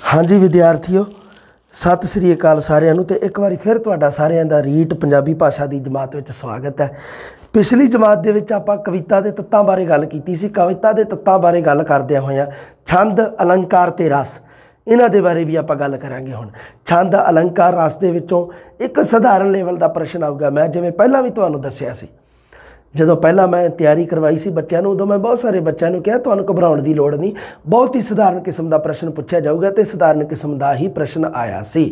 हाँ जी विद्यार्थियों, सत श्री अकाल सारिਆਂ ਨੂੰ। ਤੇ ਇੱਕ ਵਾਰੀ ਫਿਰ ਤੁਹਾਡਾ ਸਾਰਿਆਂ ਦਾ ਰੀਟ ਪੰਜਾਬੀ ਭਾਸ਼ਾ ਦੀ ਜਮਾਤ ਵਿੱਚ ਸਵਾਗਤ ਹੈ। ਪਿਛਲੀ ਜਮਾਤ ਦੇ ਵਿੱਚ ਆਪਾਂ ਕਵਿਤਾ ਦੇ ਤੱਤਾਂ ਬਾਰੇ ਗੱਲ ਕੀਤੀ ਸੀ। ਕਵਿਤਾ ਦੇ ਤੱਤਾਂ ਬਾਰੇ ਗੱਲ ਕਰਦਿਆਂ ਹੋਇਆਂ ਛੰਦ, ਅਲੰਕਾਰ ਤੇ ਰਸ, ਇਹਨਾਂ ਦੇ ਬਾਰੇ ਵੀ ਆਪਾਂ ਗੱਲ ਕਰਾਂਗੇ। ਹੁਣ ਛੰਦ, ਅਲੰਕਾਰ, ਰਸ ਦੇ ਵਿੱਚੋਂ ਇੱਕ ਸਧਾਰਨ ਲੈਵਲ ਦਾ ਪ੍ਰਸ਼ਨ ਆਊਗਾ। ਮੈਂ ਜਿਵੇਂ ਪਹਿਲਾਂ ਵੀ ਤੁਹਾਨੂੰ ਦੱਸਿਆ ਸੀ, ਜਦੋਂ ਪਹਿਲਾਂ मैं तैयारी करवाई सी बच्चों को, उदों मैं बहुत सारे बच्चों को कहा तुहानूं घबराउण की लोड़ नहीं, बहुत ही सधारण किस्म का प्रश्न पूछा जाऊगा तो सधारण किस्म का ही प्रश्न आया सी।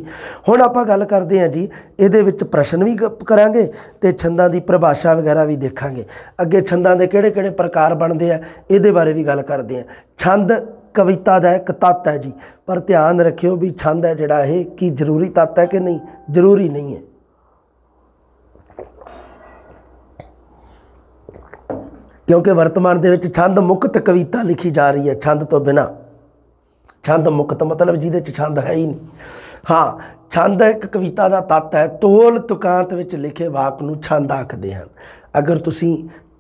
हुण आपां गल करते हैं जी, इहदे विच प्रश्न भी करांगे तो छंदां की परिभाषा वगैरह भी देखांगे। अगे छंदां दे किहड़े-किहड़े प्रकार बनते हैं इहदे बारे भी गल करते हैं। छंद कविता का एक तत्त है जी, पर ध्यान रखियो भी छंद है जिहड़ा इह कि जरूरी तत्त है कि नहीं, जरूरी नहीं है। क्योंकि वर्तमान दे विच छंद मुक्त कविता लिखी जा रही है, छंद तो बिना। छंद मुक्त मतलब जिहदे च छंद है ही नहीं। हाँ, छंद एक कविता का तत्त है। तोल तुकांत विच लिखे वाक नूं छंद आखदे हन। अगर तुसीं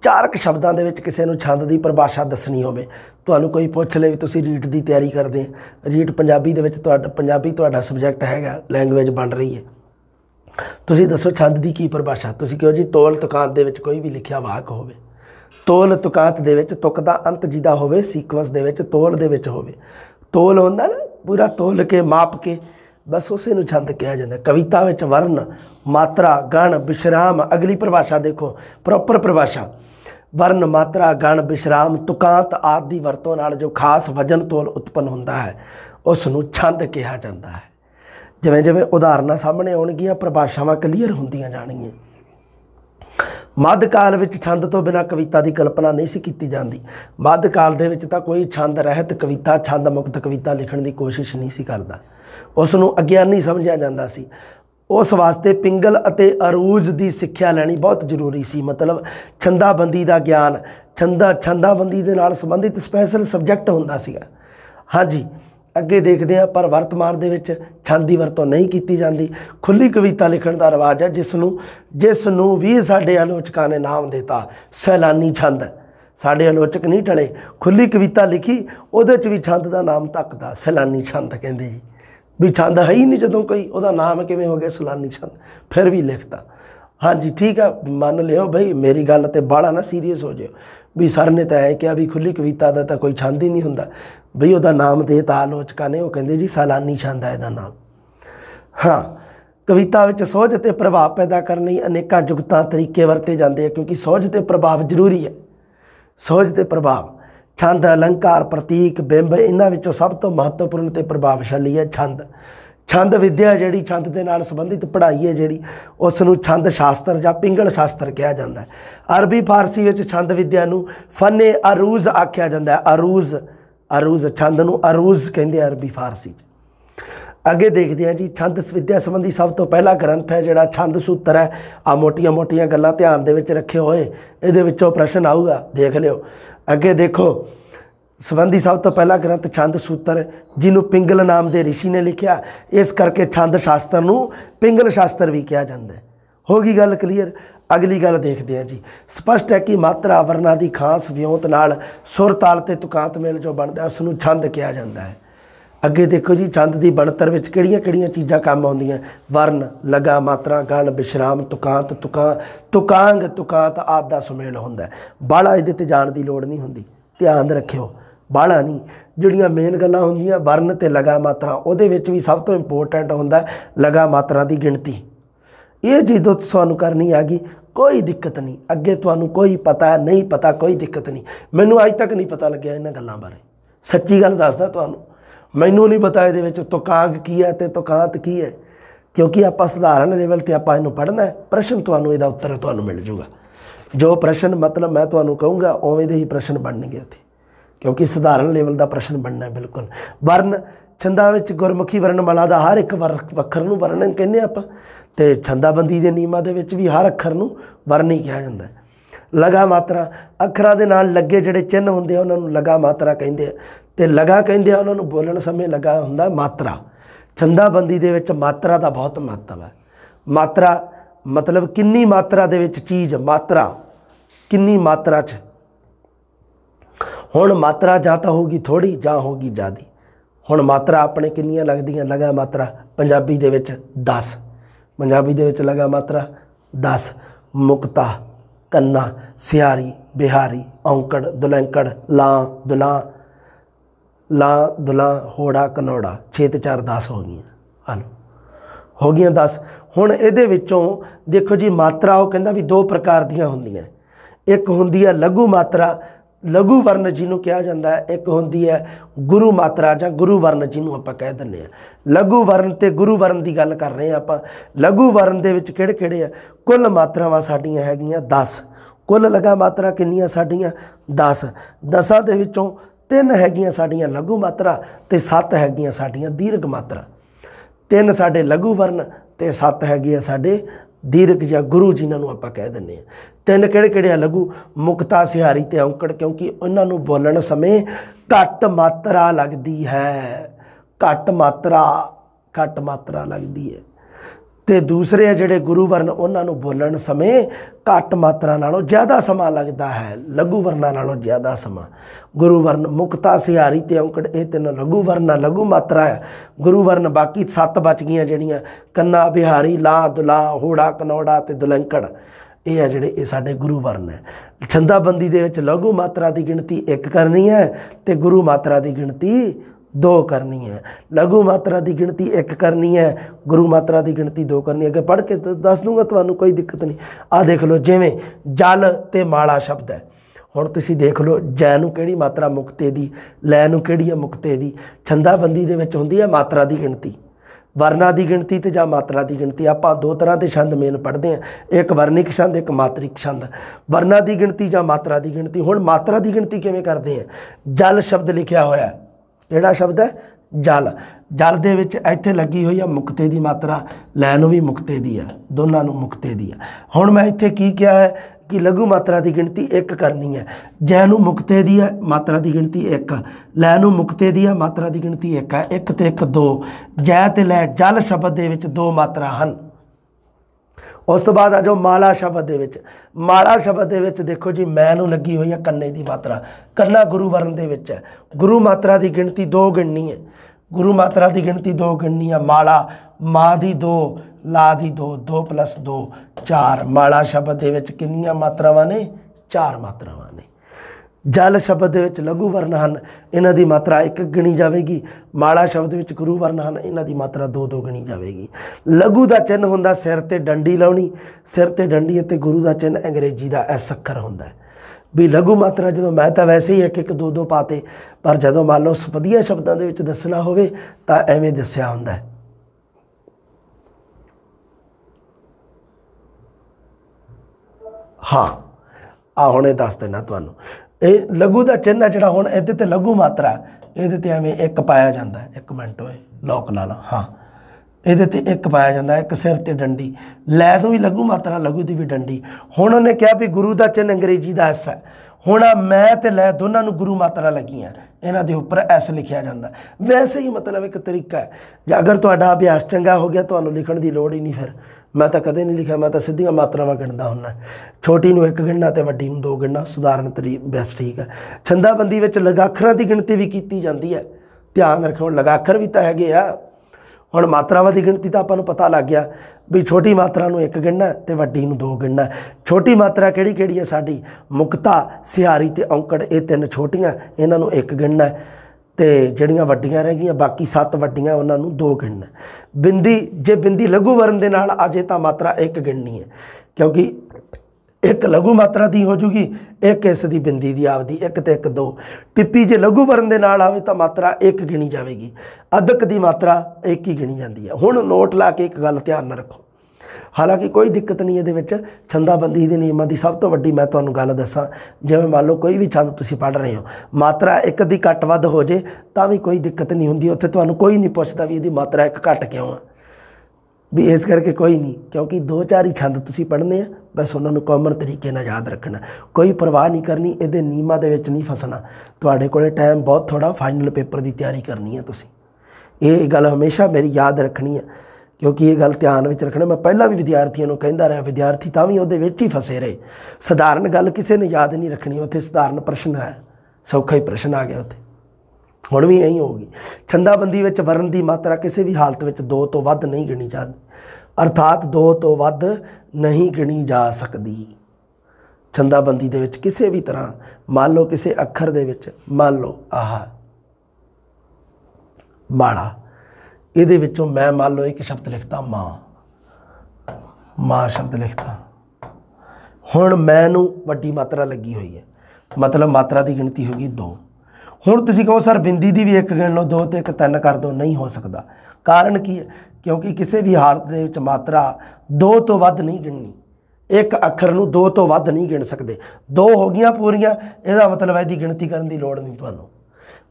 चार शब्दों के विच किसी नूं छंद की परिभाषा दसनी होवे, तुहानूं कोई पुछ ले भी तुसीं रीट की तैयारी करदे हैं, रीट पंजाबी दे विच पंजाबी तुहाडा सबजैक्ट हैगा, लैंगुएज बन रही है, तुसीं दसो छंद की की परिभाषा। तुसीं कहो जी तोल तुकांत दे विच कोई भी लिखिया वाक होवे, तोल तुकांत दे विच तुक दा अंत जिदा होवे, सीक्वेंस दे विच तोल दे विच होवे। तोल होंदा ना, पूरा तोल के माप के, बस उसे नूं छंद कहा जाता। कविता विच वर्ण, मात्रा, गण, विश्राम, अगली परिभाषा देखो, प्रॉपर परिभाषा, वर्ण, मात्रा, गण, विश्राम, तुकांत आदि की वरतों नाल जो खास वजन तोल उत्पन्न होंदा है उस नूं छंद कहा जाता है। जिवें जिवें उदाहरणां सामने आउणगीਆਂ, परिभाषावां क्लीयर होंदियां जाणगीਆਂ। मध्यकाल विच छंद तो बिना कविता की कल्पना नहीं सी की जाती। मध्यकाल दे विच तां कोई छंद रहत कविता, छंद मुक्त कविता लिखण की कोशिश नहीं सी करदा, उसनूं अग्यानी समझिया जांदा सी। उस वास्ते पिंगल अते अरूज की सिक्ख्या लैनी बहुत जरूरी सी। मतलब छंदाबंदी का ज्ञान, छंदाबंदी दे नाल संबंधित स्पैशल सबजैक्ट हुंदा सीगा। हाँ जी, अगे देखते हैं। पर वर्तमान दे विच छंद की वरतों नहीं की जाती। खुली कविता लिखण का रिवाज है, जिसनूं भी साडे आलोचकों ने नाम देता सैलानी छंद। साडे आलोचक नहीं टले, खुली कविता लिखी उहदे च भी छंद का नाम तकदा सैलानी छंद। कहंदे जी भी छंद है ही नहीं, जदों कोई उहदा नाम किवें हो गया सैलानी छंद, फिर भी लिखता। हाँ जी ठीक है, मान लियो भाई मेरी गल ते बाड़ा ना सीरीयस हो जाओ भी सर ने तो ऐ कहा भी खुली कविता का तो कोई छंद ही नहीं हुंदा, बई उहदा नाम देता आलोचकों ने, वो कहंदे जी सैलानी छंद है इहदा नाम। हाँ, कविता विच सोझ ते प्रभाव पैदा करने अनेकां जुगतां तरीके वरते जाते हैं, क्योंकि सोझ ते प्रभाव जरूरी है। सोझ ते प्रभाव, छंद, अलंकार, प्रतीक, बिंब, इन्हां विचों सब तो महत्वपूर्ण ते प्रभावशाली है छंद। छंद विद्या जिहड़ी छंद के नाल संबंधित पढ़ाई है जिहड़ी, उसनूं छंद शास्त्र या पिंगल शास्त्र कहा जाता है। अरबी फारसी विच छंद विद्या नूं फने अरूज आख्या जाता है। अरूज छंद नूं अरूज कहंदे अरबी फारसी। अगे देखते हैं जी, छंद विद्या संबंधी सब तो पहला ग्रंथ है जिहड़ा छंद सूत्र है। आ मोटियां मोटियां गल्लां ध्यान दे विच रखे होए, इहदे विचों प्रश्न आऊगा, देख लिओ। अगे देखो, संबंधी सब तो पहला ग्रंथ छंद सूत्र, जिन्हों पिंगल नाम के ऋषि ने लिखा, इस करके छंद शास्त्र नूं पिंगल शास्त्र भी कहा जाता है। होगी गल क्लीयर। अगली गल देखते हैं जी, स्पष्ट है कि मात्रा वर्णा की खास वियोंत नाल सुर ताल ते तुकांत मेल जो बनता है उसनूं छंद कहा जाता है। अगे देखो जी, छंद की बनतर विच किहड़ियां चीज़ां काम आउंदियां, वर्ण, लगा, मात्रा, गण, विश्राम, तुकांत, तुकांग, तुकांत आदि दा सुमेल हुंदा है। बाला इहदे ते जाण की लोड़ नहीं हुंदी, ध्यान रखियो, बाला नहीं। जिहड़ियां मेन गल्लां हुंदियां वर्ण ते लगा, मात्रा, उहदे विच भी सब तो इंपोर्टेंट हुंदा लगा मात्रा की गिणती। ये चीज़ तो तुहानूं करनी आ गई, कोई दिक्कत नहीं। अगे तुहानूं कोई पता है नहीं पता, कोई दिक्कत नहीं। मैनूं अज तक नहीं पता लग्या इन्हां गल्लां बारे, सच्ची गल दसदा तुहानूं, मैनूं नहीं पता इहदे विच तुकांग की है ते तुकांत की है, क्योंकि आपां सधारण लेवल ते आपां इहनूं पढ़ना है। प्रश्न तुहानूं इहदा उत्तर तुहानूं मिल जूगा। जो प्रश्न मतलब मैं तुहानूं कहूँगा उवें दे ही प्रश्न बनणगे उत्थे, क्योंकि सधारण लेवल का प्रश्न बनना है बिल्कुल। वर्ण, छंदा विच गुरमुखी वर्णमाला का हर एक अखर नूं वर्ण कहने आपां, ते छंदाबंदी के नियमां दे विच भी हर अखर नूं वर्ण ही कहा जाता है। लगा मात्रा, अखरां दे नाल लगे जिहड़े चिन्ह हुंदे आ उन्हां नूं लगा मात्रा कहिंदे आ, ते लगा कहिंदे आ उन्हां नूं बोलण समय लगा हुंदा मात्रा। छंदाबंदी दे विच मात्रा का बहुत महत्व है। मात्रा मतलब किन्नी मात्रा दे विच चीज़, मात्रा किन्नी मात्रा च। हुण मात्रा जां तां होगी थोड़ी जां होगी ज़्यादा, हुण मात्रा अपने किन्नियां लगदियां लगा मात्रा पंजाबी दे विच 10 पंजाबी दे विच लगा मात्रा 10 मुक्ता कन्ना सियारी बिहारी औंकड़ दुलैंकड़ लां दुलां लां दुलां होड़ा कनौड़ा 6 ते 4 10 हो गई हो गई 10। हुण इहदे विचों देखो जी मात्रा वो कहंदा भी दो प्रकार दियां हुंदियां एक हुंदी है लघु मात्रा लघु वर्ण जिन्हों कहा जाता है एक होंदी है गुरु मात्रा जां गुरु वर्ण जिन्हों आपां कह दिंदे आ लघु वर्ण ते गुरु वर्ण की गल कर रहे हैं आपां। लघु वर्ण दे विच किहड़े किहड़े आ कुल मात्रावां साडीआं हैगीआं 10 कुल लगा मात्रा किन्नियां साडीआं 10 10 दे विचों 3 हैगीआं साडीआं लघु मात्रा ते 7 हैगीआं साडीआं दीर्घ मात्रा 3 साडे लघु वर्ण ते 7 हैगे आ साडे दीर्घ या गुरु जिन्होंने आप कह दें। 3 किहड़े लघु मुक्ता सिहारी ते औंकड़ क्योंकि उन्होंने बोलण समय घट मात्रा लगती है घट मात्रा लगती है। तो दूसरे जिहड़े गुरु वर्ण उन्होंने बोलण समय घट मात्रा नालों ज़्यादा समा लगता है लघु वर्णा नालों ज़्यादा समा। गुरु वर्ण मुक्ता सिहारी ते औंकड़ ये 3 लघु वर्ण लघु मात्रा है। गुरु वर्ण बाकी 7 बच गई जिहड़ियां कन्ना बिहारी लां दुला होड़ा कनौड़ा ते दुलंकड़ ये है जिहड़े साडे गुरु वर्ण है। छंदाबंदी दे विच लघु मात्रा की गिणती 1 करनी है ते गुरु मात्रा की गिणती 2 करनी है। लघु मात्रा की गिणती 1 करनी है गुरु मात्रा की गिणती 2 करनी है। अगर पढ़ के तो दस दूंगा तुहानूं कोई दिक्कत नहीं। आ देख लो जिवें जल ते माड़ा शब्द है हुण तुसीं देख लो जै नूं किहड़ी मात्रा मुक्ते दी लै नूं किहड़ी है मुक्ते दी। छंदाबंदी दे विच हुंदी है मात्रा की गिणती वर्णा की गिणती ते जां मात्रा की गिणती। आपां 2 तरह के छंद मेन पढ़ते हैं एक वर्णिक छंद एक मात्रिक छंद। वर्णा की गिणती जां मात्रा की गिणती। हुण मात्रा की गिणती किवें करते हैं जल शब्द लिखिया होया है किहड़ा शब्द है जल जल दे विच इत्थे लगी हुई है मुक्ते की मात्रा लै नूं भी मुक्ते दी है दोनों नूं मुक्ते दी है। हुण मैं इत्थे की किया है कि लघु मात्रा की गिणती 1 करनी है जै नूं मुक्ते दी है मात्रा की गिणती 1 लै नूं मुक्ते दी है मात्रा की गिणती 1 है 1 ते 1 2 जै ते लै जल शब्द दे विच 2 मात्रा हैं। उस तो बाद आ जाओ माला शब्द दे विच माला शब्द दे विच देखो जी मैं नूं लगी हुई है कन्ने की मात्रा कन्ना गुरु वर्ण दे विच है। गुरु मात्रा की गिणती 2 गिणनी है गुरु मात्रा की गिणती 2 गिणनी है। माला माँ की 2 ला की 2 2 + 2 4 माला शब्द दे विच कितनियां मात्रावां ने 4 मात्रावां ने। जल शब्द दे विच लघु वर्ण हैं इन्हां दी मात्रा 1 गिणी जाएगी। माला शब्द विच गुरु वर्ण हैं इन्हां दी मात्रा 2 गिणी जाएगी। लघु का चिन्ह हुंदा सिर ते डंडी लाउणी सिर ते डंडी ते गुरु का चिन्ह अंग्रेजी का एस अखर हुंदा है भी लघु मात्रा जो मैं तो वैसे ही 1 1 2 2 पाते पर जदों मान लो वधिया शब्दों के दसना होवे तां एवें दस्सिया हुंदा है। हाँ आ हुणे दस देना तुहानूं ये लघु का चिन्ह जिहड़ा हुण इहदे ते लघु मात्रा इहदे ते एवें 1 पाया जाता है। 1 मिनट होए लॉक ला ला हाँ इहदे ते 1 पाया जाता है 1 सिर ते डंडी लै नूं भी लघु मात्रा लघु की भी डंडी। हुण उन्हें कहा भी गुरु का चिन्ह अंग्रेजी का एस है हुण मैं ते लै दोनों नूं गुरु मात्रा लगियां इन्हां दे उपर एस लिखिया जाता वैसे ही मतलब एक तरीका है। जे अगर तुहाडा अभ्यास चंगा हो गया तुहानूं लिखण की लोड़ ही नहीं फिर मैं तो कदे नहीं लिखा मैं तो सीधियां मात्रावां गिणदा हुन्ना छोटी नूं 1 गिणना ते वड्डी नूं 2 गिणना सुधारण तरी बस ठीक है। छंदाबंदी विच लगाखरां की गिणती भी की जाती है ध्यान रखो लगाखर भी तो हैगे आ। हुण मात्रावां की गिणती तो आपां नूं पता लग गया भी छोटी मात्रा नूं 1 गिणना ते वड्डी नूं 2 गिणना। छोटी मात्रा किहड़ी किहड़ी है साडी मुक्ता सिहारी ते औंकड़ ये 3 छोटियां इन्हां नूं 1 गिणना ते जिहड़ियां वड्डियां रह गईयां बाकी 7 वड्डियां उन्हां नूं 2 गिणना। बिंदी जे बिंदी लघु वर्ण दे नाल आ जाए तां मात्रा 1 गिणनी है क्योंकि 1 लघु मात्रा दी हो जूगी 1 इस दी बिंदी दी आपदी 1 ते 1 2। टिप्पी जे लघु वर्ण दे नाल आवे तां मात्रा 1 गिणी जाएगी अदक दी मात्रा 1 ही गिणी जाती है। हुण नोट ला के एक गल ध्यान रखो हालांकि कोई दिक्कत नहीं ये छंदाबंदी के नियमों की सब तो वड्डी मैं तुहानूं गल दसां जिवें मान लो कोई भी छंद तुसीं पढ़ रहे हो मात्रा 1 दी घट वध हो जाए तां भी कोई दिक्कत नहीं हुंदी उत्थे तुहानूं कोई नहीं पुछदा भी इहदी मात्रा 1 घट क्यों आ भी इस करके कोई नहीं क्योंकि 2-4 ही छंद तुसीं पढ़ने आ बस उन्होंने कॉमन तरीके नाल याद रखना कोई परवाह नहीं करनी इहदे नियमां दे विच नहीं फसना। तुहाडे कोले टाइम बहुत थोड़ा फाइनल पेपर की तैयारी करनी है तुसीं ये गल हमेशा मेरी याद रखनी है क्योंकि ये गल ध्यान में रखना। मैं पहला भी विद्यार्थियों को कहता रहा विद्यार्थी तां भी उहदे विच ही फसे रहे साधारण गल किसी ने याद नहीं रखनी उत्थे साधारण प्रश्न आया सौखा ही प्रश्न आ गया उत्थे ਹੁਣ भी यही होगी। छंदाबंदी विच वर्ण की मात्रा किसी भी हालत में 2 तो वध नहीं गिनी जाती, अर्थात 2 तो वध नहीं गिनी जा सकती। छंदाबंदी दे विच किसी भी तरह मान लो किसी अखर दे विच मान लो आह माड़ा, ये विचों मैं मान लो एक शब्द लिखता माँ, माँ शब्द लिखता, हुण मैं नूं वड्डी मात्रा लगी हुई है, मतलब मात्रा की गिनती होगी 2। हुण तुसीं कहो सर बिंदी की भी 1 गिन लो, 2 तो 1 3 कर दो, नहीं हो सकता। कारण की है, क्योंकि किसी भी हालत दे विच मात्रा 2 तो वध नहीं गिननी, एक अखर नूं 2 तो वध नहीं गिन सकते। 2 हो गईयां पूरियां, इहदा मतलब इहदी गिनती करन दी लोड़ नहीं तुहानूं,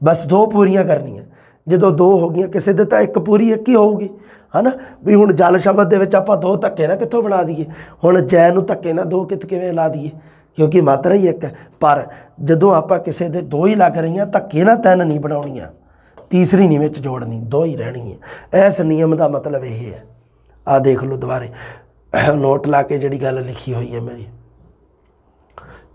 बस 2 पूरियां करनियां। जो 2 हो गईयां किसी दे तां 1 पूरी 1 ही होगी, है ना। भी हुण जल शब्द दे विच आपां 2 धक्के ना कित्थों बना दईए, हुण जै नूं धक्के ना 2 किवें ला दईए, क्योंकि मात्रा ही 1 है। पर जदों आपां किसी दे 2 ही लग रही हैं, धक्के ना 3 नहीं बनाउणीआं, तीसरी नहीं विच जोड़नी, 2 ही रहनी है। इस नियम का मतलब यह है। आ देख लो दोबारे नोट ला के जिहड़ी गल लिखी हुई है मेरी,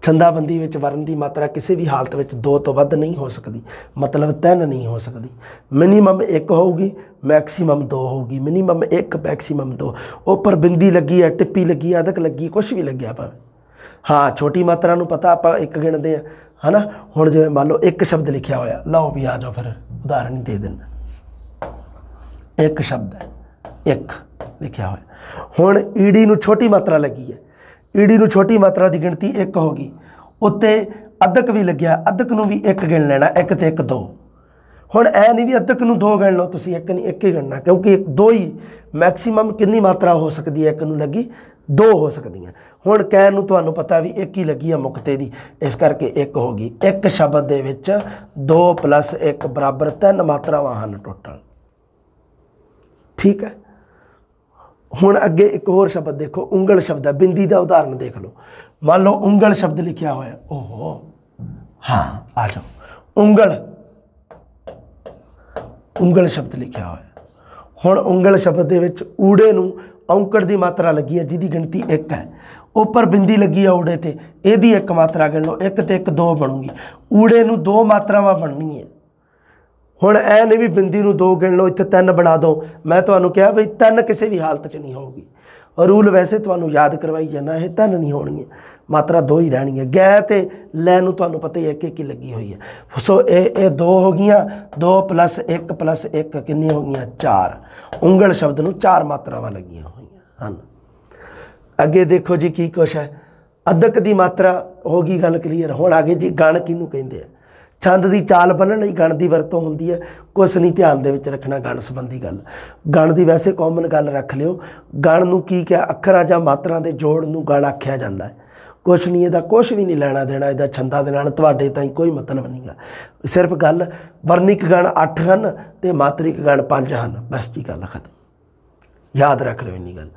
छंदाबंदी विच वर्ण की मात्रा किसी भी हालत में 2 तो वध नहीं हो सकती, मतलब 3 नहीं हो सकती। मिनीमम 1 होगी, मैक्सीमम 2 होगी। Minimum 1 maximum 2। उपर बिंदी लगी है, टिप्पी लगी, अदक लगी, कुछ भी लग्या भावें। हाँ छोटी मात्रा नूं पता आप 1 गिणते हैं, है ना। हुण जिवें मान लो 1 शब्द लिखिया होया, लो भी आ जाओ फिर उदाहरण ही दे देना। 1 शब्द है, 1 लिखिया होया, हुण ईडी नूं छोटी मात्रा लगी है, ईडी नूं छोटी मात्रा की गिणती 1 होगी, उत्ते अदक भी लग्या, अदक नूं भी 1 गिण लेना, 1 ते 1 2। हुण ऐ नहीं भी अदक नूं 2 गिण लो तुसीं, 1 नहीं 1 ही गिणना, क्योंकि 2 ही मैक्सीमम कितनी मात्रा हो सकती है, 1 नूं लगी 2 हो सकती हैं। हुण कै नूं तुहानूं पता भी 1 ही लगी है मुक्ते दी, इस करके 1 होगी। 1 शब्द दे विच 2 + 1 बराबर 3 मात्रावां हन टोटल, ठीक है। हुण अगे एक होर शब्द देखो, उंगल शब्द है, बिंदी का उदाहरण देख लो। मान लो उंगल शब्द लिखिया होया, ओहो हाँ आ जाओ, उंगल, उंगल शब्द लिखिया होया। हुण उंगल शब्द दे विच ऊड़े नूं औंकड़ की मात्रा लगी है, जिहदी गिणती 1 है, उपर बिंदी लगी है ऊड़े ते, इहदी 1 मात्रा गिण लो, 1 ते 1 2 बनूगी। ऊड़े नूं 2 मात्रावां बननी है। हुण ऐ नहीं भी बिंदी नूं 2 गिण लो, इत्थे 3 बना दो, मैं तुहानूं कहा बई 3 किसी भी हालत च नहीं होगी। और रूल वैसे तुहानूं याद करवाई जाना, ये 3 नहीं होनी है, मात्रा 2 ही रहनी है। गै ते लै नूं तुहानूं पता ही है कि 1 लगी हुई है। सो ये 2 हो गईयां, 2 + 1 + 1 कितनी हो गईयां 4। उंगल शब्द नूं 4 मात्रावां लगियां होईयां हन। अगे देखो जी की कुछ है, अदक की मात्रा होगी, गल क्लीयर। हुण आगे जी गण किहनूं कहिंदे आ, छंद की चाल बन्नण लई गण की वरतों होंदी है। कुछ नहीं ध्यान दे विच रखना गण संबंधी गल, गण की वैसे कॉमन गल रख लिओ। गण नूं की क्या अखरां जां मात्रां दे जोड़ नूं गण आख्या जांदा है। कुछ नहीं, इहदा कुछ भी नहीं लैना देना, इहदा छंदा दे नाल तुहाडे ताईं कोई मतलब नहीं गा। सिर्फ गल वर्णिक गण 8 हन ते मात्रिक गण 5 हन, बस जी गल खत्म। याद रख लो इन्नी गल।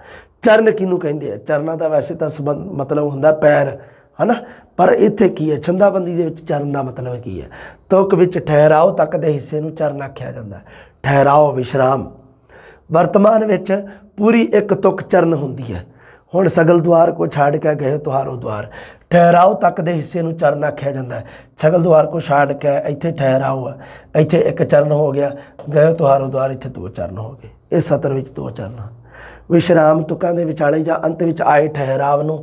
चरण किहनूं कहिंदे आ, चरनां दा वैसे तां संबंध मतलब हुंदा पैर, है ना, पर इत्थे की है छंदाबंदी दे विच चरण दा मतलब की है, तुक विच ठहराओ तक दे हिस्से नूं चरण आख्या जांदा है। ठहराओ विश्राम। वर्तमान विच पूरी 1 तुक चरण हुंदी है। हुण सगल द्वार को छाड़ के गए तुहारो द्वार, ठहराओ तक दे हिस्से नूं चरण आख्या जांदा है। सगल द्वार को छाड़ के इत्थे ठहराओ है, इत्थे 1 चरण हो गया, गए तुहारो द्वार इत्थे 2 चरण हो गए। इस सत्र विच 2 चरण हैं। विश्राम तुकां दे विचाले जां अंत विच आए ठहराव नूं,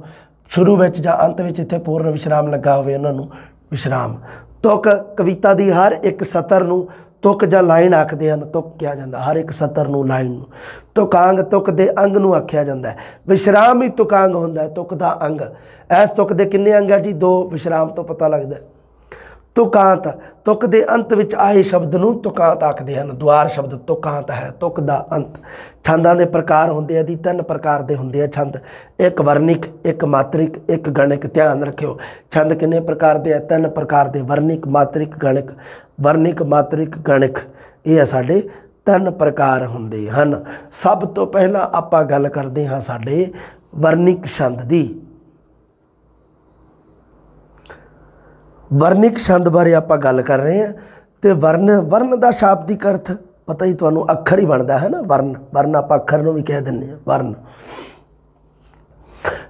शुरू विच जां अंत विच इत्थे पूर्ण विश्राम लगा होवे उन्हां नूं विश्राम। तुक कविता दी हर एक सतर नूं तुक जां लाइन आखदे हन, तुक किया जांदा हर एक सतर नूं लाइन नूं। तुकांग तुक दे अंग नूं आख्या जांदा है। विश्राम ही तुकांग हुंदा है, तुक दा अंग। इस तुक दे किन्ने अंग है जी? 2। विश्राम तो पता लगदा है। तुकांत तुक दे अंत विच आए शब्द नूं तुकांत आखदे हन। द्वार शब्द तुकांत है, तुक दा अंत। छंदां दे प्रकार हुंदे आ दी 3 प्रकार दे हुंदे आ छंद, 1 वर्णिक, 1 मात्रिक, 1 गणिक। ध्यान रखियो छंद किन्ने प्रकार दे आ? 3 प्रकार दे, वर्णिक, मात्रिक, गणिक। वर्णिक, मात्रिक, गणिक, ये साडे 3 प्रकार हुंदे हन। सब तो पहला आपां गल करदे हां साडे वर्णिक छंद दी। वर्णिक छंद बारे आपां गल कर रहे हैं। तो वर्ण, वर्ण का शाब्दिक अर्थ पता ही तुहानूं अखर ही बनता है ना। वर्ण, वर्ण आपां अखर नूं भी कह दिंदे हां वर्ण।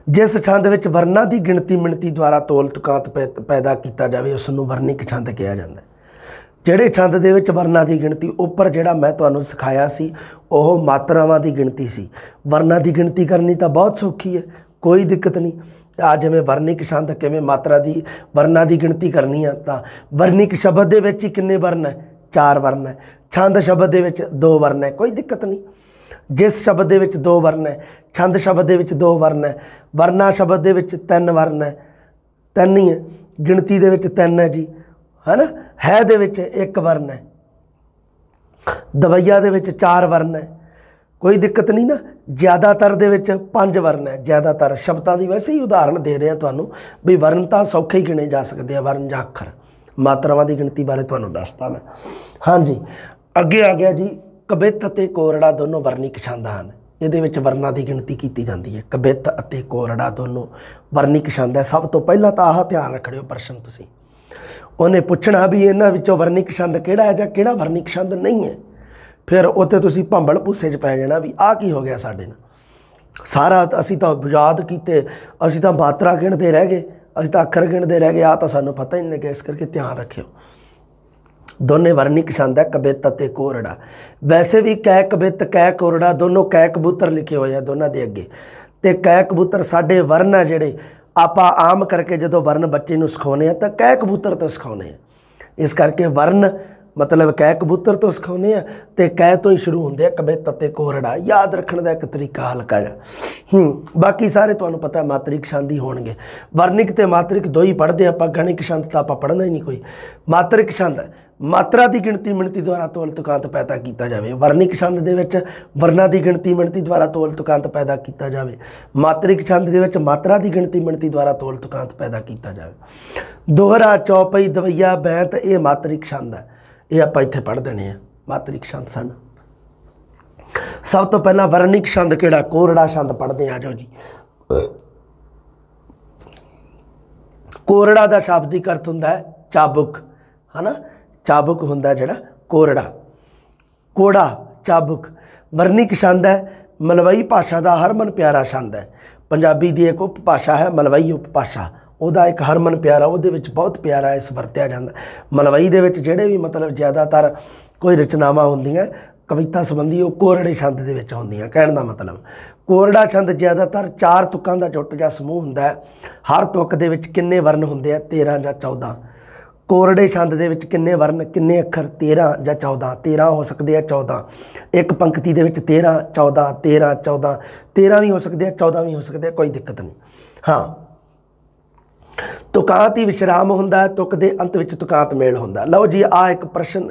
जिस छंद विच वर्णां की गिणती मिणती द्वारा तोल तुकांत पैदा किया जाए उसनूं वर्णिक छंद कहा जाता है। ਜਿਹੜੇ ਛੰਦ ਦੇ ਵਿੱਚ ਵਰਨਾਂ ਦੀ ਗਿਣਤੀ ਉੱਪਰ ਜਿਹੜਾ ਮੈਂ ਤੁਹਾਨੂੰ ਸਿਖਾਇਆ ਸੀ ਉਹ ਮਾਤਰਾਵਾਂ ਦੀ ਗਿਣਤੀ ਸੀ। ਵਰਨਾਂ ਦੀ ਗਿਣਤੀ ਕਰਨੀ ਤਾਂ ਬਹੁਤ ਸੌਖੀ ਹੈ, ਕੋਈ ਦਿੱਕਤ ਨਹੀਂ। ਆ ਜਿਵੇਂ ਵਰਨਿਕ ਛੰਦ ਕਿਵੇਂ ਮਾਤਰਾ ਦੀ ਵਰਨਾਂ ਦੀ ਗਿਣਤੀ ਕਰਨੀ ਆ, ਤਾਂ ਵਰਨਿਕ ਸ਼ਬਦ ਦੇ ਵਿੱਚ ਹੀ ਕਿੰਨੇ ਵਰਨ ਹੈ? 4 ਵਰਨ ਹੈ। ਛੰਦ ਸ਼ਬਦ ਦੇ ਵਿੱਚ 2 ਵਰਨ ਹੈ, ਕੋਈ ਦਿੱਕਤ ਨਹੀਂ। ਜਿਸ ਸ਼ਬਦ ਦੇ ਵਿੱਚ 2 ਵਰਨ ਹੈ, ਛੰਦ ਸ਼ਬਦ ਦੇ ਵਿੱਚ 2 ਵਰਨ ਹੈ, ਵਰਨਾ ਸ਼ਬਦ ਦੇ ਵਿੱਚ 3 ਵਰਨ ਹੈ, 3 ਹੀ ਹੈ। ਗਿਣਤੀ ਦੇ ਵਿੱਚ 3 ਹੈ ਜੀ, है ना। है दे विच 1 वर्ण है, दवैया दे विच 4 वर्ण है, कोई दिक्कत नहीं ना। ज़्यादातर दे विच 5 वर्ण है। ज़्यादातर शब्दां की वैसे ही उदाहरण दे रहे हैं तुहानूं भी वर्ण तां सौखे ही गिने जा सकते हैं, वर्ण जां अखर। मात्रावां की गिणती बारे तुहानूं दसदा मैं। हाँ जी, अगे आ गया जी कबित अते कोरड़ा दोनों वर्णिक छंद हन। इहदे विच वर्णां की गिणती की जाती है। कबित अते कोरड़ा दोनों वर्णिक छंद है। सब तो पहला तो आह ध्यान रख लिओ प्रश्न तुसीं, उन्हें पूछना भी इन्हां विचों वर्णिक छंद किहड़ा है जां किहड़ा वर्णिक छंद नहीं है। फिर उत्थे तुसीं भंबल भूसे च पै जाना भी आ की हो गया साडे नाल। सारा असीं तां याद कीते, असीं तां मात्रा गिणदे रह गए, असीं तां अखर गिणदे रह गए, आ तां सानूं पता ही नहीं लग्या। इस करके ध्यान रखियो, दोने वर्णिक छंद है कबित अते कोरड़ा। वैसे भी कै कबित कै कोरड़ा दोनों कै कबूतर लिखे हुए हैं दोनों के अगे। तो कै कबूतर साडे वर्ण है जिहड़े आपां आम करके जो वर्ण बच्चे नूं सिखाउने आ तां कै कबूतर तो सिखाउने आ। इस करके वर्ण मतलब कै कबूतर तो सिखाउने आ ते कै तो ही शुरू होंदे आ कबित अते कोरड़ा। याद रखने का एक तरीका हल्का जिहा। बाकी सारे तुहानूं पता मात्रिक छंद ही होणगे। वर्णिक ते मात्रिक दो ही पढ़दे आपां, गणिक छंद तां आपां पढ़ना ही नहीं कोई। मात्रिक छंद मात्रा की गिणती मिणती द्वारा तोल तुकांत पैदा किया जाए। वर्णिक छंद दे विच वर्णा की गिणती मिणती द्वारा तोल तुकांत पैदा किया जाए। मात्रिक छंद दे विच मात्रा की गिणती मिणती द्वारा तोल तुकांत पैदा किया जाए। दोहरा, चौपई, दवैया, बैंत ये मात्रिक छंद है। ये आप इत्थे पढ़ देने हैं मात्रिक छंद साडा। सब तो पहला वर्णिक छंद किहड़ा? कोरड़ा छंद पढ़ते आ जाओ जी। कोरड़ा का शाब्दिक अर्थ हुंदा है चाबुक, है ना। चाबुक हुंदा जिहड़ा कोरड़ा, कोड़ा, चाबुक। वर्णिक छंद है मलवई भाषा का हरमन प्यारा छंद है। पंजाबी की एक उपभाषा है मलवई उपभाषा, ਉਹਦਾ एक हरमन प्यारा ਉਹਦੇ ਵਿੱਚ बहुत प्यारा इस ਵਰਤਿਆ ਜਾਂਦਾ। ਮਲਵਈ ਦੇ ਵਿੱਚ ਜਿਹੜੇ ਵੀ ਮਤਲਬ ਜ਼ਿਆਦਾतर ਕੋਈ ਰਚਨਾਵਾਂ ਹੁੰਦੀਆਂ ਕਵਿਤਾ ਸੰਬੰਧੀ ਉਹ ਕੋਰੜੇ ਛੰਦ ਦੇ ਵਿੱਚ ਹੁੰਦੀਆਂ। ਕਹਿਣ ਦਾ ਮਤਲਬ ਕੋਰੜਾ ਛੰਦ ਜ਼ਿਆਦਾਤਰ 4 ਤੁਕਾਂ ਦਾ ਜੁੱਟ ਜਾਂ ਸਮੂਹ ਹੁੰਦਾ ਹੈ। ਹਰ ਤੁਕ ਦੇ ਵਿੱਚ ਕਿੰਨੇ ਵਰਨ ਹੁੰਦੇ ਆ? 13 ਜਾਂ 14। कोरड़े छंद दे विच किन्ने वर्ण किन्ने अखर? 13 ਜਾਂ 14। 13 हो सकते हैं, 14 एक पंक्ति दे विच 13 14 13 14 13 भी हो सकते हैं, 14 भी हो सकते हैं, कोई दिक्कत नहीं। हाँ, तुकांत ही विश्राम हुंदा, तुक दे अंत विच तुकांत मेल हुंदा। लो जी आ एक प्रश्न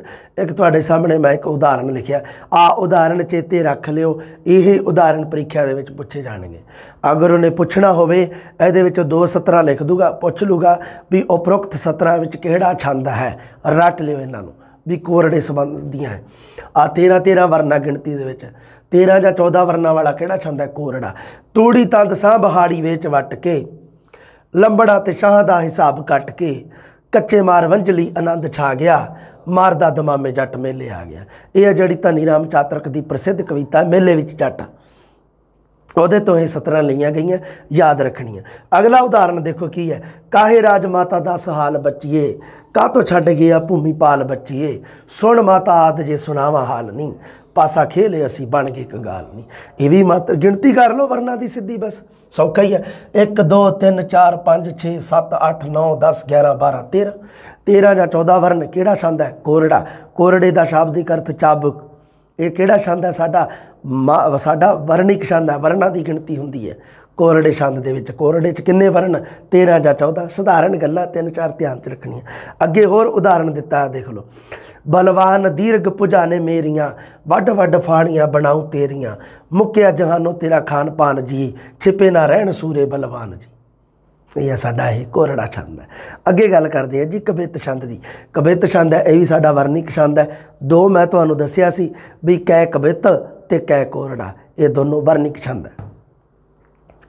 एक तुहाडे सामने मैं एक उदाहरण लिखिया। आ उदाहरण चेते रख लिओ, यही उदाहरण परीक्षा दे विच पुछे जाणगे। अगर उन्हें पुछना होवे इहदे विच 2 सतरां लिख दूगा, पुछ लूगा भी उपरोक्त सतरां विच किहड़ा छंद है। रट लिओ इन्हां नूं भी कोरड़े संबंधियां है। आ 13 वर्ना गिणती दे विच 13 ਜਾਂ 14 वर्ना वाला किहड़ा छंद है? कोरड़ा। तूड़ी तंद सां बहाड़ी वेच वट के लंबड़ा ते शाह दा हिसाब कट के कच्चे मार वंजली आनंद छा गया मारदा दमामे जट मेले आ गया। यह जिहड़ी धनी राम चातरक की प्रसिद्ध कविता मेले विच जट, ਉਹਦੇ तो ये 17 लईआं गईआं, याद रखणीआं। अगला उदाहरण देखो की है। काहे राज माता दा सहाल बच्चीए कातों छड्ड गया भूमिपाल बच्चीए सुन माता आद जे सुनावा हाल नहीं पासा खेले असी बन गए कंगाल नहीं। ये भी मत गिणती कर लो वर्णा की सीधी, बस सौखा ही है। 1 2 3 4 5 6 7 8 9 10 11 12 13 13 ਜਾਂ 14 वर्ण किहड़ा छंद है? कोरड़ा। कोरड़े का शाब्दिक अर्थ चाबुक। ये किहड़ा छंद है? साडा वर्णिक छंद है। वर्णा की गिणती हुंदी है कोरड़े छंद दे विच। कोरड़े च किन्ने वर्ण? 13 ਜਾਂ 14। सधारण गल्लां 3-4 ध्यान च रखणियां। अगे होर उदाहरण दिता देख लो। बलवान दीर्घ भुजाने मेरियां वड वड फाड़ियां बनाऊं तेरियां मुक्या जहानों तेरा खान पान जी छिपे ना रहन सूरे बलवान जी। यह साडा ये कोरड़ा छंद है। अगे गल करते हैं जी कबित छंद की। कबित छंद है, यह भी साडा वर्णिक छंद है। 2 मैं तुहानूं दस्सिया सी भी कै कबित ते कै कोरड़ा, ये दोनों वर्णिक छंद है।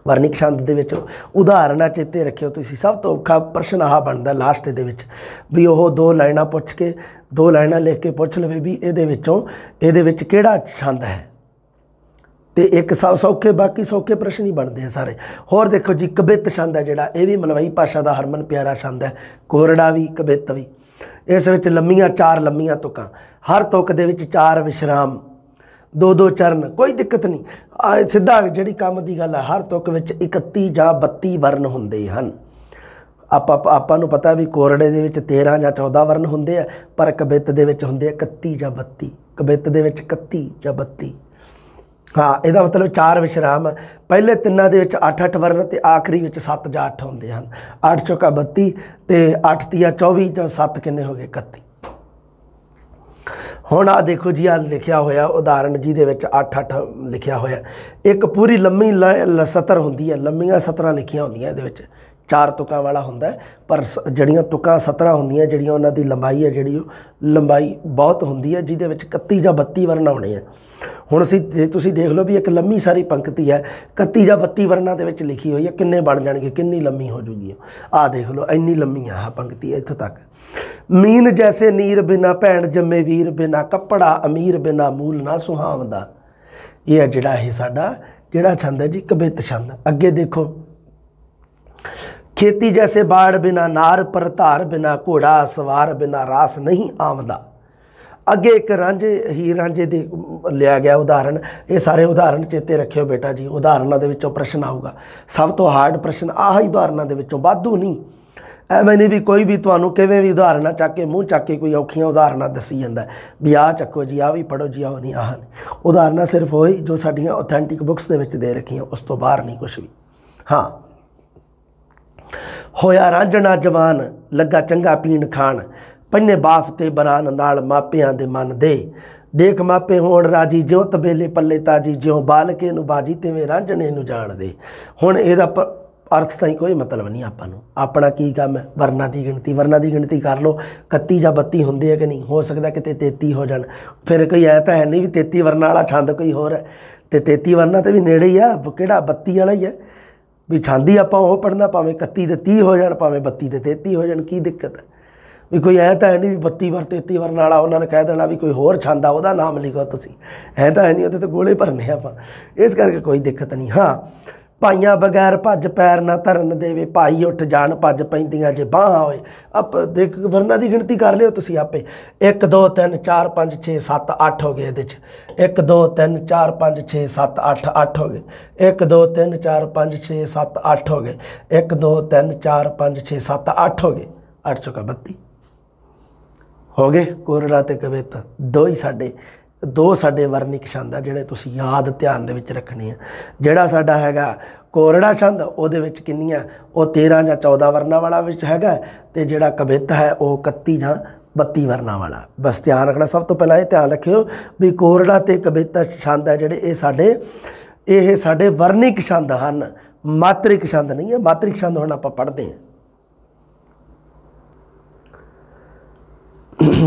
वर्णिक छंद दे विच उदाहरण चेते रखियो तुसीं। सब तो औखा प्रश्न आह बनदा लास्ट दे विच भी ओह 2 लाइनां पुछ के 2 लाइनां लिख के पुछ लवे भी इहदे विच किहड़ा छंद है। तो एक सौखे बाकी सौखे प्रश्न ही बनते हैं सारे। होर देखो जी कबित छंद है जिहड़ा, ये भी मलवई भाषा का हरमन प्यारा छंद है। कोरड़ा भी कबित भी। इस विच लम्मियां 4 लम्मियां तुकां, हर तुक दे विच 4 विश्राम, 2-2 चरण, कोई दिक्कत नहीं। सीधा जिहड़ी काम की गल है, हर तुक विच 31 जां 32 वर्ण हुंदे हन। ਆਪਾਂ ਨੂੰ पता भी कोरड़े दे विच 13 ਜਾਂ 14 वर्ण हुंदे आ, पर कबित दे विच हुंदे 31 ਜਾਂ 32, कबित दे विच 31 ਜਾਂ 32। हाँ, ਇਹਦਾ मतलब 4 विश्राम, पहले तिन्नां दे विच 8-8 वर्ण ते आखिरी विच 7 ਜਾਂ 8 हुंदे हन। 8 चौका 32 ते 8 तिया 24 ਜਾਂ 7 किन्ने हो गए 31। हुण आ देखो जी, आ लिखिया होया उदाहरण जिहदे विच 8-8 लिखिया होया। एक पूरी लम्मी सतर हुंदी है, लम्मियां सतरां लिखियां हुंदियां इहदे विच, 4 तुकां वाला हुंदा है, पर जड़ियां तुकां 17 हुंदियां, जड़ियां उन्हां दी लंबाई है जिहड़ी लंबाई बहुत हुंदी है, जिहदे विच 31 ਜਾਂ 32 वर्ण आउणे है। हुण तुसीं देख लो भी एक लम्मी सारी पंक्ति है, 31 ਜਾਂ 32 वर्णां दे विच लिखी हुई है, किन्ने बण जाणगे, किन्नी लम्मी हो जूगी। आ देख लो इन्नी लम्मी है पंक्ति इत्थों तक। मीन जैसे नीर बिना भैण जम्मे वीर बिना, कपड़ा अमीर बिना मूल ना सुहावदा। ये है जिहड़ा ये साडा जिहड़ा छंद है जी कबित छंद। अगे देखो, खेती जैसे बाड़ बिना नार पर धार बिना, घोड़ा सवार बिना रास नहीं आमदा। अगे एक रांझे ही रांझे दे लिया गया उदाहरण। ये सारे उदाहरण चेते रखियो बेटा जी, उदाहरणों के विचों प्रश्न आऊगा। सब तो हार्ड प्रश्न आह ही उदाहरणों के विचों, वाधू नहीं। एवें नहीं भी कोई भी तुहानूं किवें भी उदाहरण चक के मूँह चक के कोई औखियां उदाहरण दसी जांदा भी आ चक्को जी, आ भी पढ़ो जी, आओ नहीं आह नहीं। उदाहरण सिर्फ वही जो साडियां ऑथेंटिक बुक्स दे विच दे रखियां, उस तो बाहर नहीं कुछ भी। हाँ, होया रांझना जवान लगा चंगा पीण खाण, पंजे बाफ ते बरान नाल मापियां दे मन दे, देख मापे होण राजी ज्यों तबेले पल्ले ताजी, ज्यों बालके नूं बाजी तिवें रांझणे नूं जाण दे। हुण इहदा अर्थ ताईं कोई मतलब नहीं आपां नूं, अपना की काम है वर्णां दी गिणती। वर्णां दी गिणती कर लो, 31 ਜਾਂ 32 हुंदे है कि नहीं, हो सकदा किते 33 हो जाण। फिर कोई ऐ तां है नहीं भी 33 वर्णां वाला छंद कोई होर है, ते 33 वर्णां ते भी नेड़े ही आ, किहड़ा 32 वाला ही है भी। छंद ही आपां ओह पढ़ना, भावें 31 ਤੇ 30 हो जाण, भावें 32 ਤੇ 33 हो जाण, की दिक्कत है भी। कोई ऐ तां है नहीं भी 32 वर 33 वर्ण वाला उन्होंने कह देना भी कोई होर छंद आ उहदा नाम लिखो तुसीं, ऐ तां है नहीं, उहदे ते गोले भरने आपां, इस करके कोई दिक्कत नहीं। हाँ, भाइयां बगैर भज पैर ना धरन देवे, भाई उठ जाण भज पैंदियां जे बाहां होए। आप देख वर्णां की गिणती कर लियो तुसीं आपे, 1 2 3 4 5 6 7 8 हो गए इहदे च, 1 2 3 4 5 6 7 8 8 हो गए, 1 2 3 4 5 6 7 8 हो गए, 1 2 3 4 5 6 7 8 हो गए, 8 चौका 32 हो गए। कोरड़ा ते कबित दो साडे वर्णिक छंद है जिहड़े तुसीं याद ध्यान दे विच रखने आ। जिहड़ा साडा हैगा कोरड़ा छंद उहदे विच किन्नियां, वो 13 ਜਾਂ 14 वर्णां वाला विच हैगा, ते जिहड़ा कबित है वो 31 ਜਾਂ 32 वर्णां वाला। बस ध्यान रखना, सब तो पहला ये ध्यान रखियो भी कोरड़ा ते कबित छंद है जिहड़े ये साडे वर्णिक छंद हन, मात्रिक छंद नहीं है। मात्रिक छंद हुण आपां पढ़दे हैं।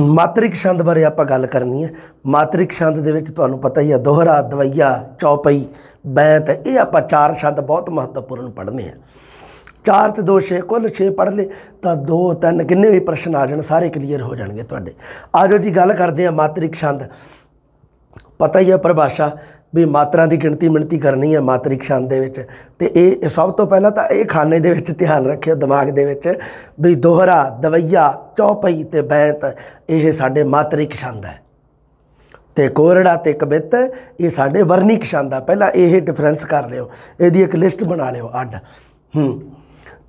मात्रिक छंद बारे आपां गल करनी है। मात्रिक छंद दे विच तुहानूं पता ही है, दोहरा, दवैया, चौपई, बैंत, ये आपां 4 छंद बहुत महत्वपूर्ण पढ़ने हैं। 4 ते 2 6, कुल 6 पढ़ ले तो 2 3 किन्ने भी प्रश्न आ जाण सारे क्लीयर हो जाएंगे तुहाडे। आ जाओ जी गल करते हैं मात्रिक छंद। पता ही है परिभाषा भी मात्रा की गिणती मिणती करनी है मात्रिक छंद दे विच, ते ये सब तो पहला तो ये खाने दे विच ध्यान रखियो दिमाग दे विच भी दोहरा, दवैया, चौपई ते बैंत ये साडे मात्रिक छंद है, ते कोरड़ा ते कबित ये साडे वर्णिक छंद है। पहला ये डिफरेंस कर लियो, इहदी एक लिस्ट बना लियो अड्ड।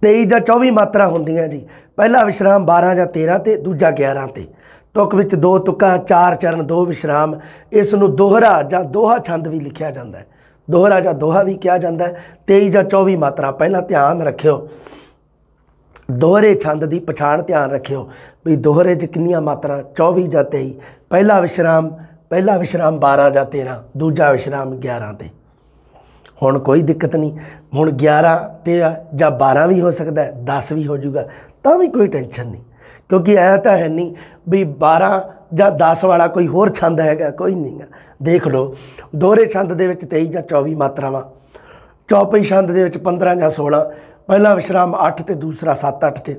23 ਜਾਂ 24 मात्रा होंदियां जी। पहला विश्राम 12 ਜਾਂ 13 ते, दूजा 11 ते। तुक विच 2 तुक्कां, 4 चरण, 2 विश्राम। इस नूं दोहरा ਜਾਂ दोहा छंद भी लिखिया जाता है, दोहरा ਜਾਂ दोहा भी कहा जाता है। 23 ਜਾਂ 24 मात्रा पहला ध्यान रखियो, दोहरे छंद की पछाण ध्यान रखियो भी दोहरे च कितनियां मात्रा, 24 ਜਾਂ 23। पहला विश्राम 12 ਜਾਂ 13, दूजा विश्राम 11 ते। हुण कोई दिक्कत नहीं, हुण 11 ते ਜਾਂ 12 भी हो सकता है, 10 भी हो जाऊगा, तो भी कोई टेंशन नहीं, क्योंकि ऐ तो है नहीं भी 12 ਜਾਂ 10 वाला कोई होर छंद हैगा, कोई नहीं है। देख लो दोहरे छंद दे विच 23 ਜਾਂ 24 मात्रावां, चौपई छंद दे विच 15 ਜਾਂ 16, पहला विश्राम 8 ते, दूसरा 7 8 ते,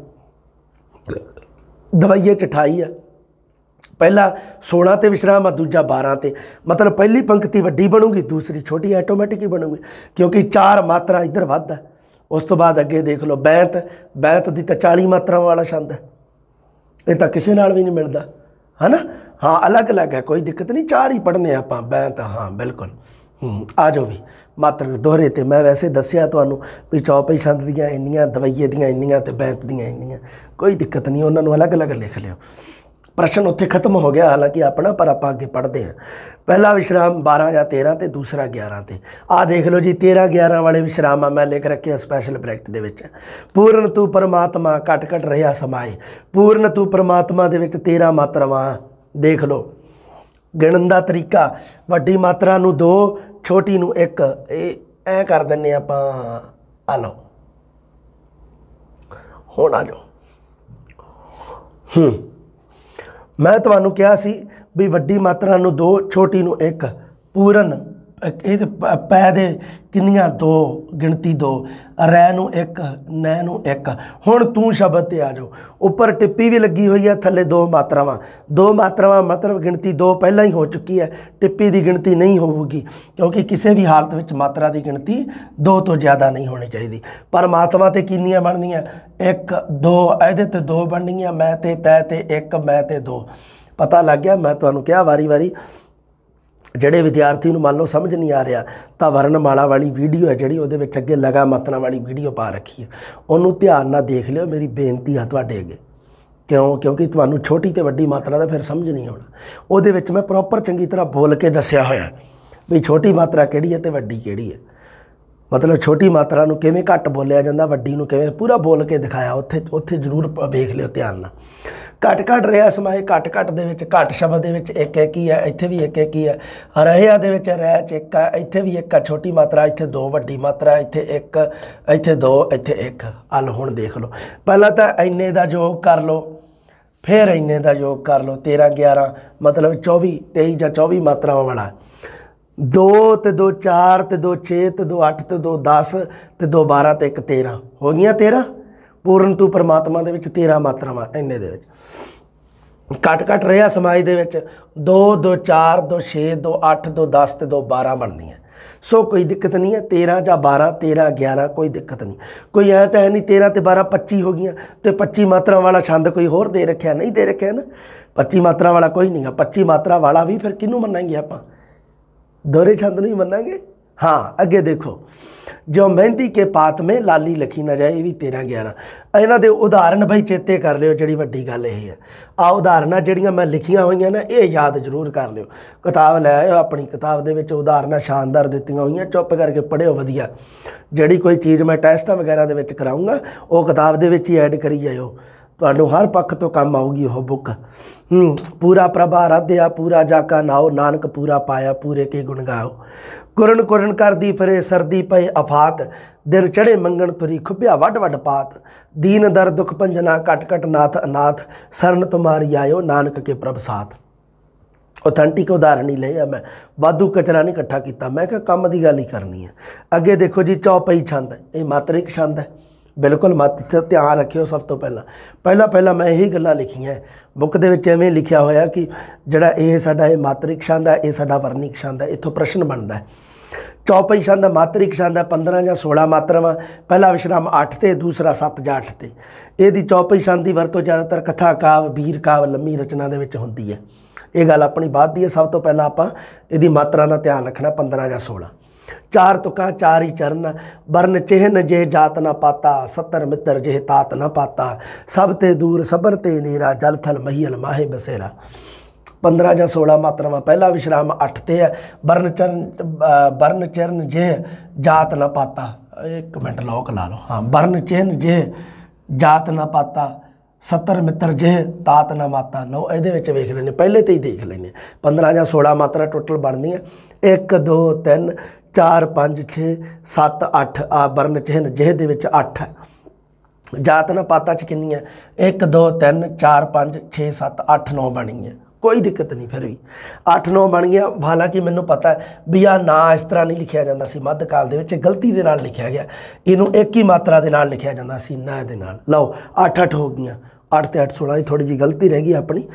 दवैये 28 है, पहला 16 ते विश्राम है, दूजा 12 ते। मतलब पहली पंक्ति वड्डी बनूगी, दूसरी छोटी ऐटोमैटिक ही बनूगी, क्योंकि 4 मात्रा इधर वध है। उस तो बाद अगे देख लो बैंत की तो 40 मात्रा वाला छंद है, ये तो किसी नाल भी नहीं मिलता है ना। हाँ अलग अलग है, कोई दिक्कत नहीं, चार ही पढ़ने आप बैंत। हाँ बिल्कुल आ जाओ भी मात्र दोहरे ते मैं वैसे दसिया तुहानूं भी चौपाई छंद दियां इन्नियां, दवाइये दियां इन्नियां ते बैंत दियां इन्नियां, कोई दिक्कत नहीं, उन्होंने अलग अलग लिख लियो। प्रश्न उत्थे खत्म हो गया हालांकि अपना, पर आप अगे पढ़ते हैं। पहला विश्राम 12 या 13 ते दूसरा 11 ते। आ देख लो जी 13-11 वाले विश्राम आ मैं लिख रखे स्पैशल ब्रैकेट दे विच। पूर्ण तू परमात्मा घट घट रहा समाए। पूर्ण तू परमात्मा दे विच 13 मात्रावां देख लो। गिणन दा तरीका वड्डी मात्रा नूं 2 छोटी नूं 1 ऐ कर दिंने आपां। आ लो हुण आ जाओ। मैं तुहानूं कहा सी भी वड्डी मात्रा नूं 2 छोटी नूं 1 पूर्ण ये पै दे किन्नियां 2 गिणती 2 रै नूं 1 नै नूं 1। हुण तू शब्द ते आ जाओ। उपर टिप्पी भी लगी हुई है, थले 2 मात्रावां। 2 मात्रावां मतलब गिणती 2 पहला ही हो चुकी है, टिप्पी की गिणती नहीं होगी क्योंकि किसी भी हालत में मात्रा की गिणती 2 तो ज़्यादा नहीं होनी चाहिए। परमात्मा ते किन्नियां बननियां 1 2 ਇਹਦੇ ते 2 बननियां, मैं ते तै ते 1 मैं ते 2। पता लग गया। मैं तुहानूं कहा वारी वारी ਜਿਹੜੇ ਵਿਦਿਆਰਥੀ ਨੂੰ ਮੰਨ ਲਓ ਸਮਝ ਨਹੀਂ ਆ ਰਿਹਾ ਤਾਂ ਵਰਨਮਾਲਾ ਵਾਲੀ ਵੀਡੀਓ ਹੈ ਜਿਹੜੀ ਉਹਦੇ ਵਿੱਚ ਅੱਗੇ ਲਗਾ ਮਾਤਰਾ ਵਾਲੀ ਵੀਡੀਓ ਪਾ ਰੱਖੀ ਹੈ, ਉਹਨੂੰ ਧਿਆਨ ਨਾਲ ਦੇਖ ਲਿਓ। ਮੇਰੀ ਬੇਨਤੀ ਆ ਤੁਹਾਡੇ ਅੱਗੇ, ਕਿਉਂਕਿ ਤੁਹਾਨੂੰ ਛੋਟੀ ਤੇ ਵੱਡੀ ਮਾਤਰਾ ਦਾ ਫਿਰ ਸਮਝ ਨਹੀਂ ਆਉਣਾ। ਉਹਦੇ ਵਿੱਚ ਮੈਂ ਪ੍ਰੋਪਰ ਚੰਗੀ ਤਰ੍ਹਾਂ ਬੋਲ ਕੇ ਦੱਸਿਆ ਹੋਇਆ ਵੀ ਛੋਟੀ ਮਾਤਰਾ ਕਿਹੜੀ ਹੈ ਤੇ ਵੱਡੀ ਕਿਹੜੀ ਹੈ। मतलब छोटी मात्रा नूं किवें घट बोलिया जांदा, वड्डी नूं किवें पूरा बोल के दिखाया। उत्थे जरूर वेख लिओ ध्यान नाल। घट घट रहा समाए घट घट दे विच घट शब्द दे विच एक एक ही है, इत्थे भी एक एक ही है। रहा दे विच रह च एक है, इत्थे भी एक है छोटी मात्रा, इत्थे 2 वड्डी मात्रा, इत्थे 1 इत्थे 2 इत्थे 1। हल हुण देख लो, पहला तो इन्ने दा योग कर लो, फिर इन्ने दा योग कर लो। 13 11 मतलब 24 23 जां 24 मात्रावां वाला। 2 ते 2 4 ते 2 6 ते 2 8 ते 2 10 ते 2 12 ते 1 13 हो गई 13। पूर्ण तू परमात्मा दे विच 13 मात्रावां इन्ने दे विच। घट घट रहा समाज दे विच 2 2 4 2 6 2 8 2 10 ते 2 12 बननी है। सो कोई दिक्कत नहीं है। 13 ਜਾਂ 12 13 11 कोई दिक्कत नहीं। कोई ऐ तो है नहीं 13 ते 12 25 हो गई तो 25 मात्रा वाला छंद कोई होर दे रखा नहीं, दे रखा ना 25 मात्रा वाला कोई नहीं है। 25 मात्रा वाला भी फिर किनू मनाएंगे आप, दोहरे छंद नहीं मनांगे। हाँ अगे देखो, जो मेहंदी के पात में लाली लिखी ना जाए, ये भी 13 11। इन्हां दे उदाहरण भाई चेते कर लियो, जिहड़ी वड्डी गल यह है। आ उदाहरण जिहड़ियां मैं लिखियां होईयां ना ये याद जरूर कर लियो। किताब लै आओ, अपनी किताब दे विच उदाहरण शानदार दित्तियां होईयां, चुप करके पढ़िओ वधिया। जिहड़ी कोई चीज़ मैं टैस्टां वगैरह दे विच कराऊंगा वो किताब दे विच ही ऐड करी जाओ, तुहानूं हर पक्ष तो काम आऊगी वह बुक। पूरा प्रभा राध्या पूरा जाका नाओ, नानक पूरा पाया पूरे के गुण गाओ। कुरन कुरन कर दी फिरे सर्दी पे अफात, दिन चढ़े मंगन तुरी खुबिया वड वड पात। दीन दर दुख पंजना कट कट नाथ अनाथ, शरण तुम्हारी आयो नानक के प्रभ साथ। ऑथेंटिक उदाहरण ही लिया मैं, वाधू कचरा नहीं इकट्ठा किया। मैं क्या काम की गल ही करनी है। अगे देखो जी चौपाई छंद, ये मात्रिक छंद है, बिल्कुल मत ध्यान रखियो। सब तो पहला मैं यही गल्लां लिखियां बुक दे विच एवें लिखिया होया कि जिहड़ा ये साडा ये मात्रिक छंद है, ये साडा वर्णिक छंद है। इत्थों प्रश्न बनता है। चौपाई छंद मात्रिक छंद है 15 या 16 मात्रावां। पहला विश्राम 8 ते, दूसरा 7 या 8 ते। इहदी चौपाई छंद की वरतों ज़्यादातर कथा काव वीर काव लम्मी रचना दे विच हुंदी है। ये गल अपनी बात दी है। सब तो पहला आपां इहदी मात्रा का ध्यान रखना 15 या 16। 4 तुका 4 ही चरण, वर्ण चिन्ह जे जात न पाता, 70 मित्र जे तात न पाता। सब ते दूर सबन ते नेरा, जल थल महियल माहे बसेरा। 15 या 16 मात्रावां। पहला विश्राम 8 ते है। वर्ण चिन्ह जे जात न पाता, एक मिनट लॉक ला लो। हाँ, वर्ण चिन्ह जे जात न पाता, 70 मित्र जे तात न माता। लो ये वेख लेने, पहले तो ही देख लेने। 15 या 16 मात्रा टोटल बननी है। 1 2 3 4 5 6 7 8। आ वर्ण चिन्ह जेह दे विच 8 है। जात न पाता च कितनी है? 1 2 3 4 5 6 7 8 9 बनी है। कोई दिक्कत नहीं, फिर भी 8 9 बन गया। हालांकि मैनू पता है भी आ ना इस तरह नहीं लिखा जाता सी, मध्यकाल दे विच गलती दे नाल लिखा गया। इनू एक ही मात्रा दे नाल लिखा जाता सी, ना दे नाल। लो 8 8 हो गई। 8 ते 8 16 थोड़ी जी गलती रह गई अपनी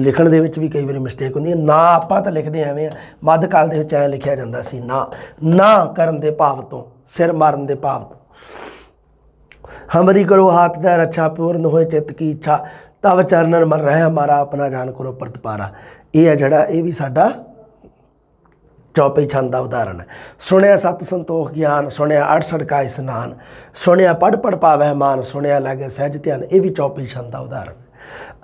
लिखण दे विच भी कई बार मिसटेक होंदी है। ना आपां तां लिखदे एवें आ, मध्यकाल दे विच ऐ लिखिया जांदा सी ना करन दे भाव तो, सिर मारन दे भाव तो। हमरी करो हाथ दा रक्षा, पूर्ण होए चित्त की इच्छा। तब चरणन मन रहे हमारा अपना जान करो प्रतिपारा। ये है जड़ा ये भी साडा चौपई छंद का उदाहरण है। सुनिया सत संतोख ज्ञान, सुनिया 68 का स्नान, सुनिया पढ़ पढ़ पावै मान, सुनिया लागे सहज ध्यान, ये भी चौपई छंद का उदाहरण है।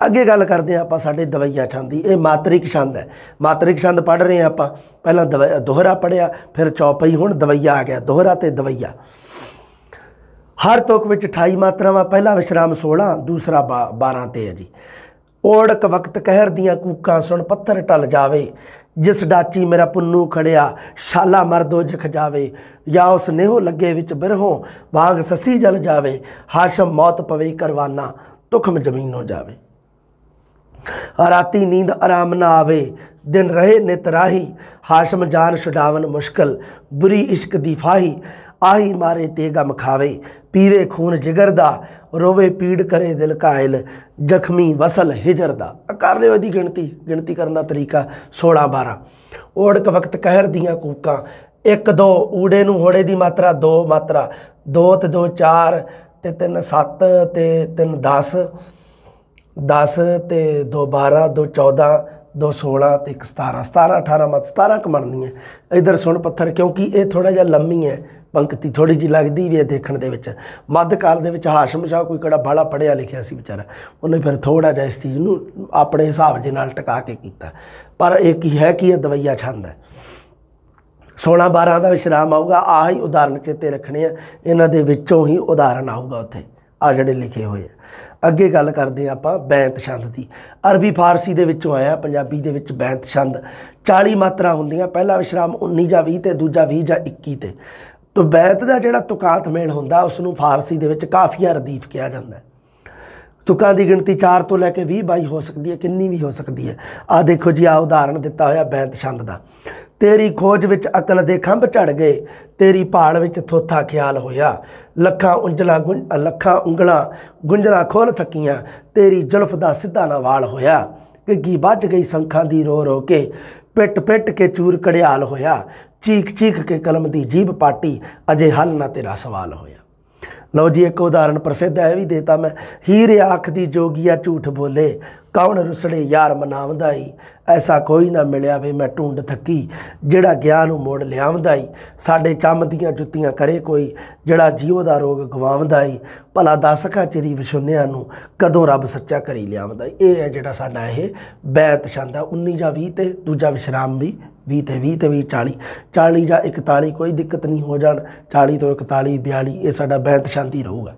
अगे गल करते हैं आप साडे दवैया छंद की। ये मातरिक छंद है। मातरिक छंद पढ़ रहे हैं आप, पहला दोहरा पढ़िया, फिर चौपई, हुण दवैया आ गया, दोहरा ते दवैया। हर तुक विच 28 मात्रावां, पहला विश्राम 16, दूसरा 12 ते है जी। ओढ़क वक्त कहर दियाँ कूकां, सुन पत्थर टल जावे, जिस डाची मेरा पुन्नू खड़िया, शाला मर दो जख जावे, या उस नेहो लगे विच बिरहों, भाग ससी जल जावे, हाशम मौत पवे करवाना, तुखम जमीनों जावे। राती नींद आराम ना आवे, दिन रहे नित राही, हाशम जान छुड़ावन मुश्किल, बुरी इश्क दी फाही, आही मारे ते गम खावे, पीवे खून जिगर दा, रोवे पीड़ करे दिल कायल, जख्मी वसल हिजर दा। कर लियो इहदी गिणती करन दा तरीका 16 12। ओढ़क वक्त कहर दियाँ कूकां, 1 2 ऊड़े नूं होड़े दी मात्रा 2 मात्रा, 2 ते 2 4 ते 3 7 ते 3 10, 10 ते 2 12, 2 14, 2 16 ते 1 17, 17 18 मत 17 क बननी है। इधर सुन पत्थर, क्योंकि ये थोड़ा जिहा लम्मी है, पंक्ति थोड़ी जी लगती भी है देखने दे विच। मध्यकाल दे विच हाशम शाह कोई कड़ा बड़ा पढ़िया लिखिया सी बेचारा, उन्हें फिर थोड़ा जिहा इस चीज़ नूं अपने हिसाब जे नाल टका के कीता। पर एक ही है कि दवैया छंद है। 16 12 का विश्राम आऊगा। आ ही उदाहरण चेते रखने हैं, इन्हां दे विचों ही उदाहरण आऊगा उत्थे आ जिहड़े लिखे हुए हैं। अगे गल करते हैं आप बैंत छंद की। अरबी फारसी दे विचों आया, पंजाबी दे विच बैंत छंद 40 मात्रा होंदियां, पहला विश्राम 19 ਜਾਂ 20 ते दूजा 20 ਜਾਂ 21 ते। तो बैंत का जिहड़ा तुकांत मेल हुंदा उसनूं फारसी दे विच काफिया रदीफ कहा जाता है। तुकां की गिणती 4 तो लैके 20 22 हो सकती है, किन्नी भी हो सकती है। आ देखो जी, आ उदाहरण दिता होया बैंत छंद का। तेरी खोज विच अकल दे खंभ झड़ गए, तेरी भाड़ विच थोथा ख्याल होया, लखां उंगलां गुंजलां खोल थकियां, तेरी जुल्फ दा सिद्धा ना वाल होया, घिग्गी बज गई संखां दी रो रो के, पिट पिट के चूर कड़ियाल होया, चीख चीख के कलम दी जीभ पाटी, अजे हल ना तेरा सवाल होया। लो जी, एक उदाहरण प्रसिद्ध है भी देता मैं। हीरे आख दी जोगिया झूठ बोले, कौन रुसड़े यार मनावदाई, ऐसा कोई ना मिलिया वे मैं ढूंढ थकी, जिहड़ा ज्ञान मोड़ लियावदाई, साडे चम दियां जुत्तियां करे कोई, जिहड़ा जीओ दा रोग गवावदाई, भला दस का चिरी विछुनिया नूं, कदों रब सच्चा करी लियावदाई। ये है जिहड़ा साडा ये बैंत छंद है। 19 ਜਾਂ 20 ते दूजा विश्राम भी 20 ते 20 ते 20 40, 40 ਜਾਂ 41, कोई दिक्कत नहीं हो जान, 40 तो 41 42, ये साडा बैंत छंद ही रहूगा।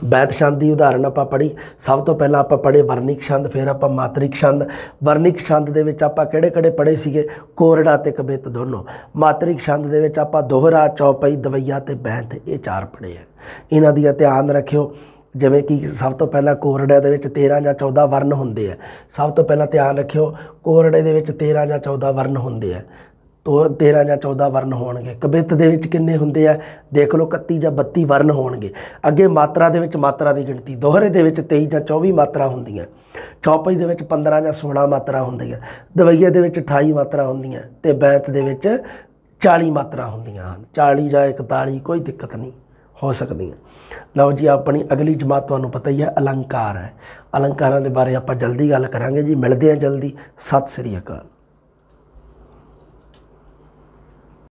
बैंत छंद की उदाहरण आप पढ़ी। सब तो पहला आप पढ़े वर्णिक छंद, फिर आप मातरिक छंद। वर्णिक छंद दे विच आप किहड़े पढ़े सीगे? कोरड़ा ते कबित दोनों। मातरिक छंद दे विच आप दोहरा, चौपई, दवैया ते बैंत, ये 4 पढ़े हैं। इन्हां दी ध्यान रखियो। जिवें कि सब तो पहला कोरड़े दे विच 13 ਜਾਂ 14 वर्ण होंदे है। सब तो पहला ध्यान रखियो, कोरड़े दे विच 13 ਜਾਂ 14 वर्ण होंदे है। तो 13 ਜਾਂ 14 वर्ण होणगे। कबित दे विच किन्ने हुंदे आ? देख लो 31 ਜਾਂ 32 वर्ण होणगे। अगे मात्रा दे विच मात्रा की गिणती, दोहरे दे विच 23 ਜਾਂ 24 मात्रा हुंदियां, चौपई दे विच 15 ਜਾਂ 16 मात्रा हुंदियां, दवैये दे विच 28 मात्रा हुंदियां ते बैंत दे विच 40 मात्रा हुंदियां हन। 40 ਜਾਂ 41 कोई दिक्कत नहीं हो सकती है। लो जी, अपनी अगली जमात तुहानूं पता ही है अलंकार है। अलंकारां दे बारे आपां जल्दी गल करांगे जी। मिलदे हैं जल्दी। सत श्री अकाल।